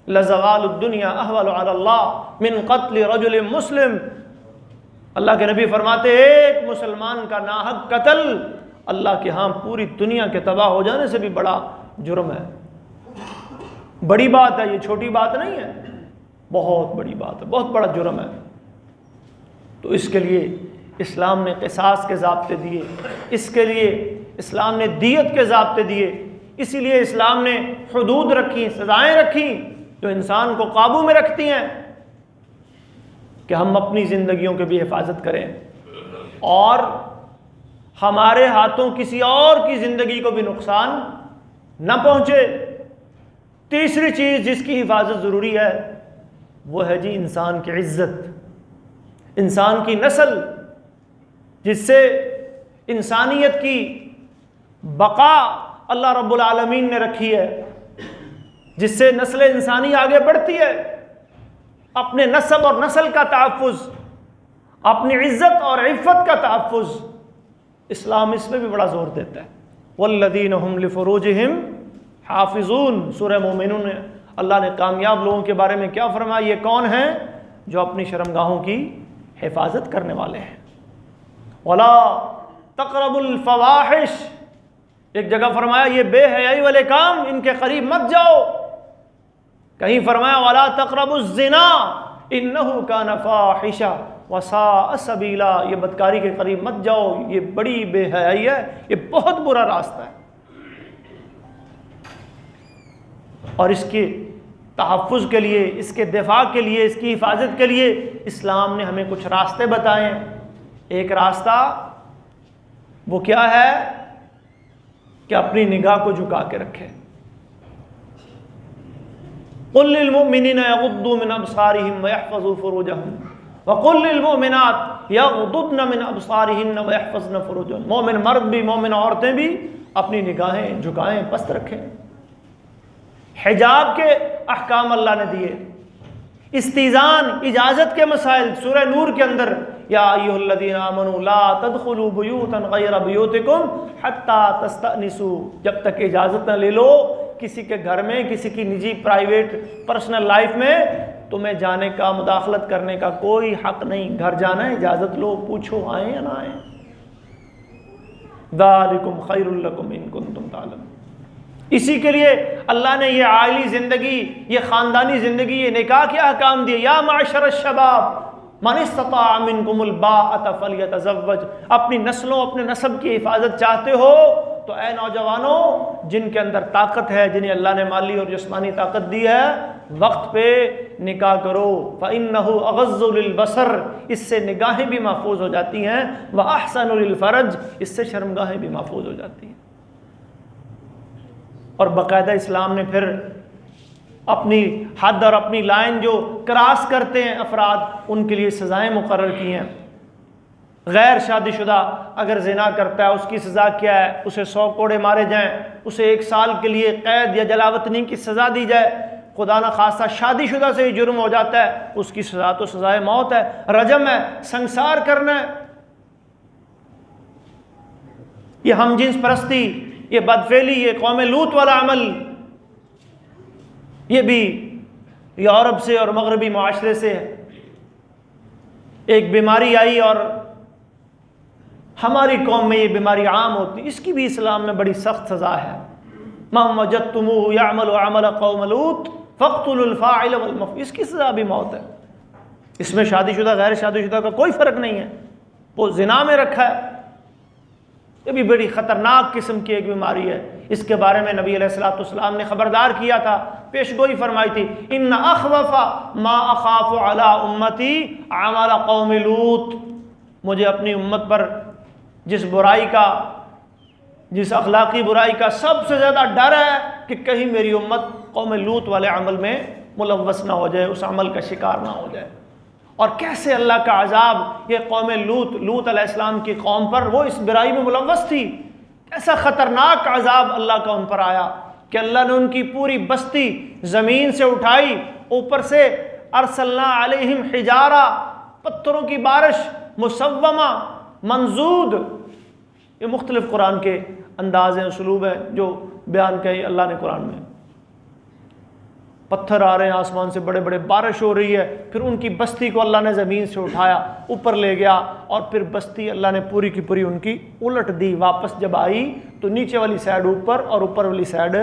لَزَوَالُ الدُّنْيَا أَهْوَلُ عَلَى اللَّهِ مِنْ قَتْلِ رَجُلٍ مُسْلِمٍ. اللہ کے نبی فرماتے ایک مسلمان کا ناحق قتل اللہ کے ہاں پوری دنیا کے تباہ ہو جانے سے بھی بڑا جرم ہے. بڑی بات ہے، یہ چھوٹی بات نہیں ہے، بہت بڑی بات ہے، بہت بڑا جرم ہے. تو اس کے لیے اسلام نے قصاص کے ضابطے دیے، اس کے لیے اسلام نے دیت کے ضابطے دیے، اسی لیے اسلام نے حدود رکھی، سزائیں رکھی جو انسان کو قابو میں رکھتی ہیں کہ ہم اپنی زندگیوں کی بھی حفاظت کریں اور ہمارے ہاتھوں کسی اور کی زندگی کو بھی نقصان نہ پہنچے. تیسری چیز جس کی حفاظت ضروری ہے وہ ہے جی انسان کی عزت، انسان کی نسل، جس سے انسانیت کی بقا اللہ رب العالمین نے رکھی ہے، جس سے نسل انسانی آگے بڑھتی ہے. اپنے نسب اور نسل کا تحفظ، اپنی عزت اور عفت کا تحفظ، اسلام اس میں بھی بڑا زور دیتا ہے. والذین هم لفروجہم حافظون. سورہ مومنون میں اللہ نے کامیاب لوگوں کے بارے میں کیا فرمایا؟ یہ کون ہیں؟ جو اپنی شرمگاہوں کی حفاظت کرنے والے ہیں. ولا تقربوا الفواحش. ایک جگہ فرمایا یہ بے حیائی والے کام ان کے قریب مت جاؤ. کہیں فرمایا ولا تقربوا الزنا انہ کان فاحشہ وساء سبیلا. یہ بدکاری کے قریب مت جاؤ، یہ بڑی بے حیائی ہے، یہ بہت برا راستہ ہے. اور اس کے تحفظ کے لیے، اس کے دفاع کے لیے، اس کی حفاظت کے لیے اسلام نے ہمیں کچھ راستے بتائے ہیں. ایک راستہ وہ کیا ہے کہ اپنی نگاہ کو جھکا کے رکھے. قل للمؤمنین یغضوا من ابصارهم ويحفظوا فروجهم وقل للمؤمنات یغضضن من ابصارهن ويحفظن فروجهن. مومن مرد بھی، مومن عورتیں بھی اپنی نگاہیں جھکائیں، پست رکھیں. حجاب کے احکام اللہ نے دیے. استیزان، اجازت کے مسائل سورہ نور کے اندر یا ایھا الذین آمنوا لا تدخلوا بیوتا غیر بیوتکم حتی تستأنسوا. جب تک اجازت نہ لے لو کسی کے گھر میں، کسی کی نجی پرائیویٹ پرسنل لائف میں، تمہیں جانے کا، مداخلت کرنے کا کوئی حق نہیں. گھر جانا ہے اجازت لو، پوچھو آئیں یا نہ آئیں. ذالکم خیر لکم ان کنتم تعلمون. اسی کے لیے اللہ نے یہ عائلی زندگی، یہ خاندانی زندگی، یہ نکاح کے احکام دیے. یا معشر الشباب من استطاع منکم الباءۃ فلیتزوج. اپنی نسلوں، اپنے نسب کی حفاظت چاہتے ہو تو اے نوجوانوں جن کے اندر طاقت ہے، جنہیں اللہ نے مالی اور جسمانی طاقت دی ہے، وقت پہ نکاح کرو. فإنہ اغض للبصر. اس سے نگاہیں بھی محفوظ ہو جاتی ہیں. وأحسن للفرج. اس سے شرمگاہیں بھی محفوظ ہو جاتی ہیں. اور باقاعدہ اسلام نے پھر اپنی حد اور اپنی لائن جو کراس کرتے ہیں افراد، ان کے لیے سزائیں مقرر کی ہیں. غیر شادی شدہ اگر زنا کرتا ہے اس کی سزا کیا ہے؟ اسے 100 کوڑے مارے جائیں، اسے 1 سال کے لیے قید یا جلاوطنی کی سزا دی جائے. خدا نہ خواستہ شادی شدہ سے ہی جرم ہو جاتا ہے، اس کی سزا تو سزائے موت ہے، رجم ہے، سنسار کرنا ہے. یہ ہم جنس پرستی، یہ بدفعلی، یہ قوم لوط والا عمل، یہ بھی یورپ سے اور مغربی معاشرے سے ایک بیماری آئی اور ہماری قوم میں یہ بیماری عام ہوتی. اس کی بھی اسلام میں بڑی سخت سزا ہے. مَن وَجَدتُّمُوهُ يَعْمَلُ عَمَلَ قَوْمِ لُوطٍ فَاقْتُلُوا الْفَاعِلَ وَالْمَفْعُولَ. اس کی سزا بھی موت ہے. اس میں شادی شدہ غیر شادی شدہ کا کوئی فرق نہیں ہے، وہ زنا میں رکھا ہے. یہ بھی بڑی خطرناک قسم کی ایک بیماری ہے. اس کے بارے میں نبی علیہ الصلوۃ والسلام نے خبردار کیا تھا، پیشگوئی فرمائی تھی. ان اخوف ما اخاف علی امتی عمل قوم لوط. مجھے اپنی امت پر جس برائی کا، جس اخلاقی برائی کا سب سے زیادہ ڈر ہے کہ کہیں میری امت قوم لوط والے عمل میں ملوث نہ ہو جائے، اس عمل کا شکار نہ ہو جائے. اور کیسے اللہ کا عذاب یہ قوم لوط علیہ السلام کی قوم پر، وہ اس برائی میں ملوث تھی، ایسا خطرناک عذاب اللہ کا ان پر آیا کہ اللہ نے ان کی پوری بستی زمین سے اٹھائی، اوپر سے ارسلنا علیہم حجارہ، پتھروں کی بارش، مسومہ، منضود. یہ مختلف قرآن کے انداز ہیں، اسلوب ہیں جو بیان کیا اللہ نے قرآن میں۔ پتھر آ رہے ہیں آسمان سے بڑے بڑے، بارش ہو رہی ہے، پھر ان کی بستی کو اللہ نے زمین سے اٹھایا، اوپر لے گیا، اور پھر بستی اللہ نے پوری کی پوری ان کی الٹ دی۔ واپس جب آئی تو نیچے والی سائڈ اوپر اور اوپر والی سائڈ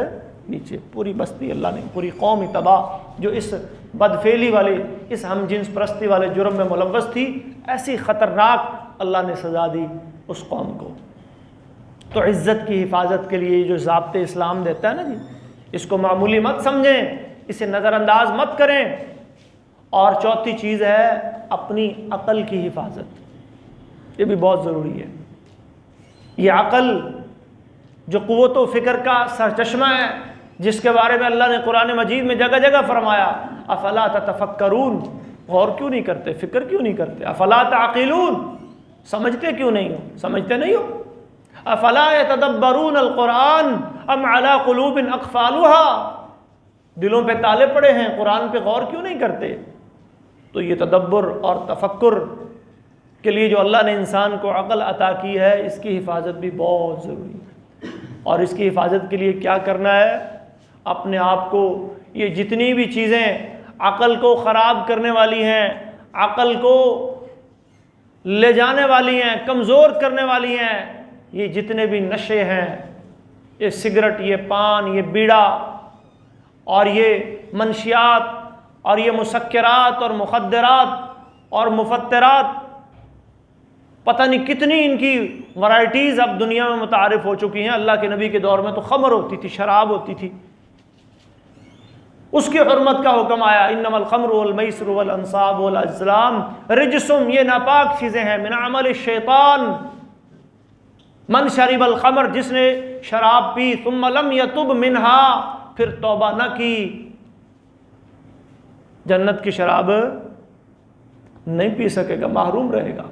نیچے، پوری بستی اللہ نے، پوری قوم تباہ جو اس بدفعلی والے، اس ہم جنس پرستی والے جرم میں ملوث تھی۔ ایسی خطرناک اللہ نے سزا دی اس قوم کو۔ تو عزت کی حفاظت کے لیے جو ضابطے اسلام دیتا ہے نا جی، اس کو معمولی مت سمجھیں، اسے نظر انداز مت کریں۔ اور چوتھی چیز ہے اپنی عقل کی حفاظت، یہ بھی بہت ضروری ہے۔ یہ عقل جو قوت و فکر کا سرچشمہ ہے، جس کے بارے میں اللہ نے قرآن مجید میں جگہ جگہ فرمایا افلا تتفکرون، غور کیوں نہیں کرتے، فکر کیوں نہیں کرتے، افلا تعقلون، سمجھتے کیوں نہیں ہو، سمجھتے نہیں ہو، افلا یتدبرون القرآن ام علی قلوب اقفالها، دلوں پہ تالے پڑے ہیں، قرآن پہ غور کیوں نہیں کرتے۔ تو یہ تدبر اور تفکر کے لیے جو اللہ نے انسان کو عقل عطا کی ہے، اس کی حفاظت بھی بہت ضروری ہے۔ اور اس کی حفاظت کے لیے کیا کرنا ہے؟ اپنے آپ کو یہ جتنی بھی چیزیں عقل کو خراب کرنے والی ہیں، عقل کو لے جانے والی ہیں، کمزور کرنے والی ہیں، یہ جتنے بھی نشے ہیں، یہ سگریٹ، یہ پان، یہ بیڑا، اور یہ منشیات، اور یہ مسکرات اور مخدرات اور مفترات، پتہ نہیں کتنی ان کی ورائٹیز اب دنیا میں متعارف ہو چکی ہیں۔ اللہ کے نبی کے دور میں تو خمر ہوتی تھی، شراب ہوتی تھی، اس کی حرمت کا حکم آیا، انما الخمر والمیسر والانصاب والازلام رجس، یہ ناپاک چیزیں ہیں، من عمل الشیطان، من شرب الخمر، جس نے شراب پی، ثم لم یتب منہا، پھر توبہ نہ کی، جنت کی شراب نہیں پی سکے گا، محروم رہے گا۔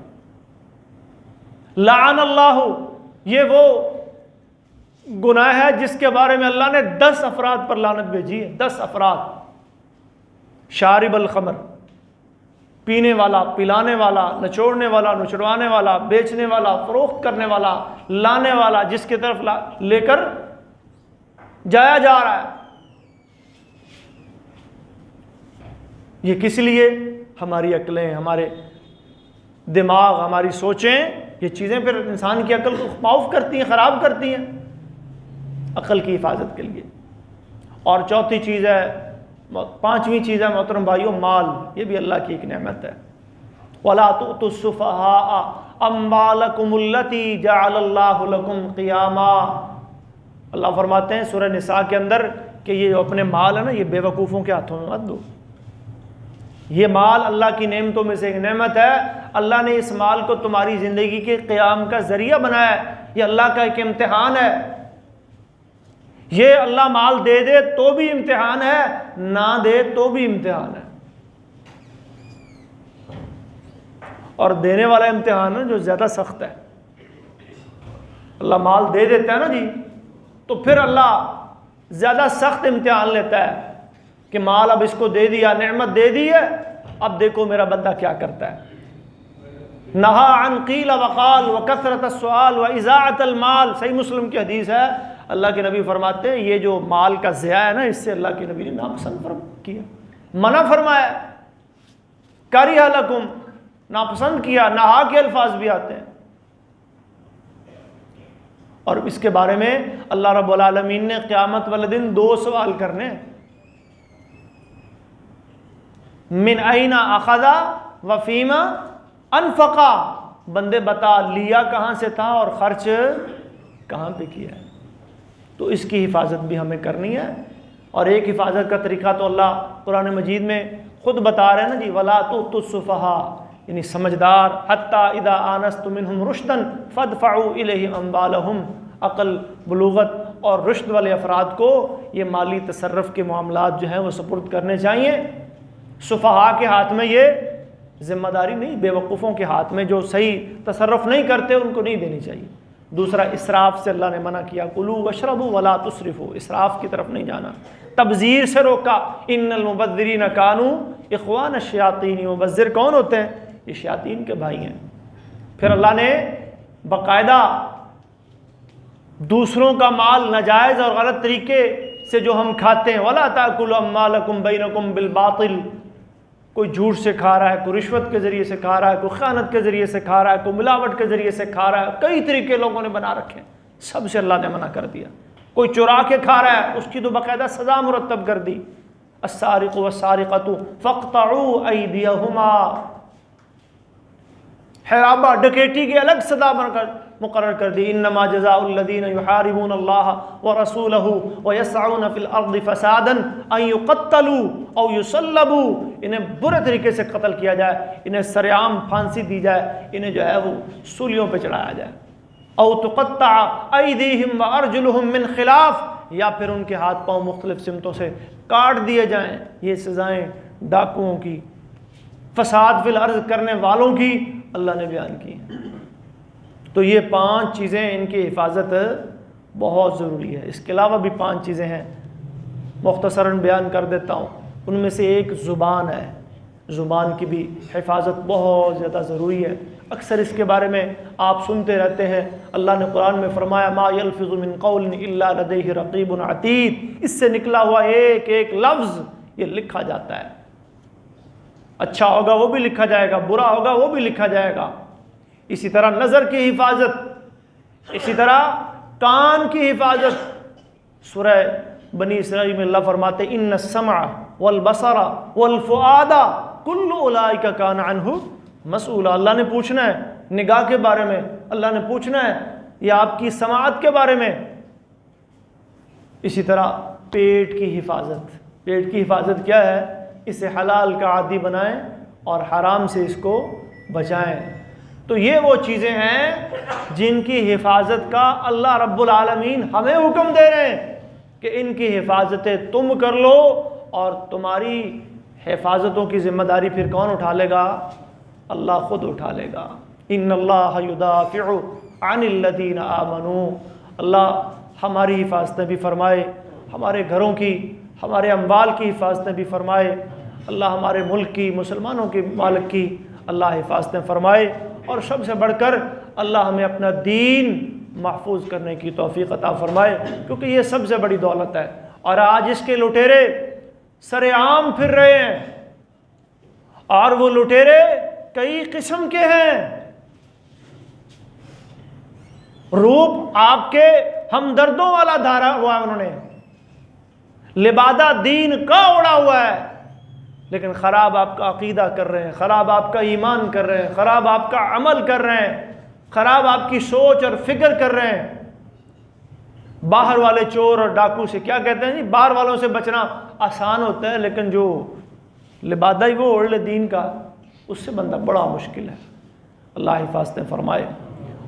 لعن اللہ، یہ وہ گناہ ہے جس کے بارے میں اللہ نے 10 افراد پر لعنت بھیجی ہے، 10 افراد۔ شارب الخمر، پینے والا، پلانے والا، نچوڑنے والا، نچڑوانے والا، بیچنے والا، فروخت کرنے والا، لانے والا، جس کی طرف لے کر جایا جا رہا ہے۔ یہ کس لیے؟ ہماری عقلیں، ہمارے دماغ، ہماری سوچیں، یہ چیزیں پھر انسان کی عقل کو معاف کرتی ہیں، خراب کرتی ہیں، عقل کی حفاظت کے لیے۔ اور چوتھی چیز ہے، 5ویں چیز ہے محترم بھائیوں، مال، یہ بھی اللہ کی ایک نعمت ہے۔ وَلَا تُؤْتُوا السُّفَهَاءَ أَمْوَالَكُمُ الَّتِي جَعَلَ اللَّهُ لَكُمْ قِيَامًا، اللہ فرماتے ہیں سورہ نساء کے اندر کہ یہ جو اپنے مال ہے نا، یہ بے وقوفوں کے ہاتھوں میں مت دو۔ یہ مال اللہ کی نعمتوں میں سے ایک نعمت ہے، اللہ نے اس مال کو تمہاری زندگی کے قیام کا ذریعہ بنایا ہے، یہ اللہ کا ایک امتحان ہے۔ یہ اللہ مال دے دے تو بھی امتحان ہے، نہ دے تو بھی امتحان ہے، اور دینے والا امتحان ہے جو زیادہ سخت ہے۔ اللہ مال دے دیتا ہے نا جی، تو پھر اللہ زیادہ سخت امتحان لیتا ہے کہ مال اب اس کو دے دیا، نعمت دے دی ہے، اب دیکھو میرا بندہ کیا کرتا ہے۔ نہا عن قیل وقال وکثرت السؤال واضاعۃ المال، صحیح مسلم کی حدیث ہے، اللہ کے نبی فرماتے ہیں یہ جو مال کا ضیاع ہے نا، اس سے اللہ کے نبی نے ناپسند کیا، منع فرمایا، کرہ لکم، ناپسند کیا، نہا کے الفاظ بھی آتے ہیں۔ اور اس کے بارے میں اللہ رب العالمین نے قیامت والے دن 2 سوال کرنے ہیں، من این اخذ وفیما انفقا، بندے بتا لیا کہاں سے تھا اور خرچ کہاں پہ کیا ہے۔ تو اس کی حفاظت بھی ہمیں کرنی ہے۔ اور ایک حفاظت کا طریقہ تو اللہ قرآن مجید میں خود بتا رہے ہیں نا جی، وَلَا تُؤْتُوا السُّفَهَاءَ، یعنی سمجھدار، حَتَّى إِذَا آنَسْتُم مِّنْهُمْ رُشْدًا فَادْفَعُوا إِلَيْهِمْ أَمْوَالَهُمْ، عقل، بلوغت اور رشد والے افراد کو یہ مالی تصرف کے معاملات جو ہیں وہ سپرد کرنے چاہیے۔ سفہاء کے ہاتھ میں یہ ذمہ داری نہیں، بے وقوفوں کے ہاتھ میں جو صحیح تصرف نہیں کرتے ان کو نہیں دینی چاہیے۔ دوسرا، اسراف سے اللہ نے منع کیا، کلوا واشربوا ولا تسرفوا، اسراف کی طرف نہیں جانا، تبذیر سے روکا، ان المبذرین کانوا اخوان الشیاطین، مبذر کون ہوتے ہیں؟ یہ شیاطین کے بھائی ہیں۔ پھر اللہ نے باقاعدہ دوسروں کا مال ناجائز اور غلط طریقے سے جو ہم کھاتے ہیں، وَلَا تَأْكُلُوا أَمْوَالَكُمْ بَيْنَكُمْ بِالْبَاطِلِ، کوئی جھوٹ سے کھا رہا ہے، کوئی رشوت کے ذریعے سے کھا رہا ہے، کوئی خیانت کے ذریعے سے کھا رہا ہے، کوئی ملاوٹ کے ذریعے سے کھا رہا ہے، کئی طریقے لوگوں نے بنا رکھے ہیں، سب سے اللہ نے منع کر دیا۔ کوئی چرا کے کھا رہا ہے، اس کی تو باقاعدہ سزا مرتب کر دی، السارق والسارقۃ فاقطعوا ایدیہما، حرابہ ڈکیٹی کی الگ سزا مقرر کر دی، انما جزاء الذین یحاربون اللہ ورسولہ ویسعون فی الارض فسادا ان یقتلوا او یصلبوا، انہیں برے طریقے سے قتل کیا جائے، انہیں سرعام پھانسی دی جائے، انہیں جو ہے وہ سولیوں پہ چڑھایا جائے، او تقطع ایدیہم وارجلہم من خلاف، یا پھر ان کے ہاتھ پاؤں مختلف سمتوں سے کاٹ دیے جائیں۔ یہ سزائیں ڈاکوؤں کی، فساد فی الارض کرنے والوں کی اللہ نے بیان کی ہیں۔ تو یہ 5 چیزیں، ان کی حفاظت بہت ضروری ہے۔ اس کے علاوہ بھی 5 چیزیں ہیں، مختصراً بیان کر دیتا ہوں۔ ان میں سے ایک زبان ہے، زبان کی بھی حفاظت بہت زیادہ ضروری ہے۔ اکثر اس کے بارے میں آپ سنتے رہتے ہیں، اللہ نے قرآن میں فرمایا ما یلفظ من قول الا لدیہ رقیب عتید، اس سے نکلا ہوا ایک ایک لفظ یہ لکھا جاتا ہے، اچھا ہوگا وہ بھی لکھا جائے گا، برا ہوگا وہ بھی لکھا جائے گا۔ اسی طرح نظر کی حفاظت، اسی طرح کان کی حفاظت۔ سورہ بنی اسرائیل میں اللہ فرماتے ان السمع والبصر والفؤاد کل اولئک کان عنہ مسئولا، اللہ نے پوچھنا ہے نگاہ کے بارے میں، اللہ نے پوچھنا ہے یہ آپ کی سماعت کے بارے میں۔ اسی طرح پیٹ کی حفاظت، پیٹ کی حفاظت کیا ہے؟ اسے حلال کا عادی بنائیں اور حرام سے اس کو بچائیں۔ تو یہ وہ چیزیں ہیں جن کی حفاظت کا اللہ رب العالمین ہمیں حکم دے رہے ہیں کہ ان کی حفاظتیں تم کر لو، اور تمہاری حفاظتوں کی ذمہ داری پھر کون اٹھا لے گا؟ اللہ خود اٹھا لے گا۔ ان اللہ یدافع عن الذین آمنوا، اللہ ہماری حفاظتیں بھی فرمائے، ہمارے گھروں کی، ہمارے اموال کی حفاظتیں بھی فرمائے، اللہ ہمارے ملک کی، مسلمانوں کے مالک کی اللہ حفاظتیں فرمائے، اور سب سے بڑھ کر اللہ ہمیں اپنا دین محفوظ کرنے کی توفیق عطا فرمائے، کیونکہ یہ سب سے بڑی دولت ہے۔ اور آج اس کے لٹیرے سر عام پھر رہے ہیں، اور وہ لٹیرے کئی قسم کے ہیں۔ روپ آپ کے ہمدردوں والا دھارا ہوا ہے، انہوں نے لبادہ دین کا اڑا ہوا ہے، لیکن خراب آپ کا عقیدہ کر رہے ہیں، خراب آپ کا ایمان کر رہے ہیں، خراب آپ کا عمل کر رہے ہیں، خراب آپ کی سوچ اور فکر کر رہے ہیں۔ باہر والے چور اور ڈاکو سے کیا کہتے ہیں جی؟ باہر والوں سے بچنا آسان ہوتا ہے، لیکن جو لبادہ ہی وہ اوڑھ لے دین کا، اس سے بندہ بڑا مشکل ہے۔ اللہ حفاظتیں فرمائے۔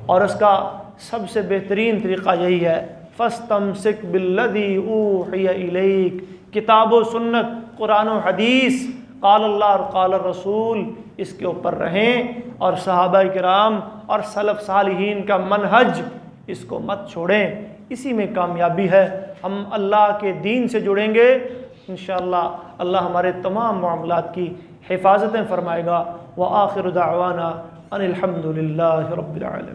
اور اس کا سب سے بہترین طریقہ یہی ہے، فَاسْتَمْسِكْ بِالَّذِي أُوحِيَ إِلَيْكَ، کتاب و سنت، قرآن و حدیث، قال اللہ اور قال الرسول، اس کے اوپر رہیں، اور صحابہ کرام اور سلف صالحین کا منہج، اس کو مت چھوڑیں، اسی میں کامیابی ہے۔ ہم اللہ کے دین سے جڑیں گے انشاءاللہ، اللہ ہمارے تمام معاملات کی حفاظتیں فرمائے گا۔ وآخر دعوانا ان الحمد للہ رب العالمین۔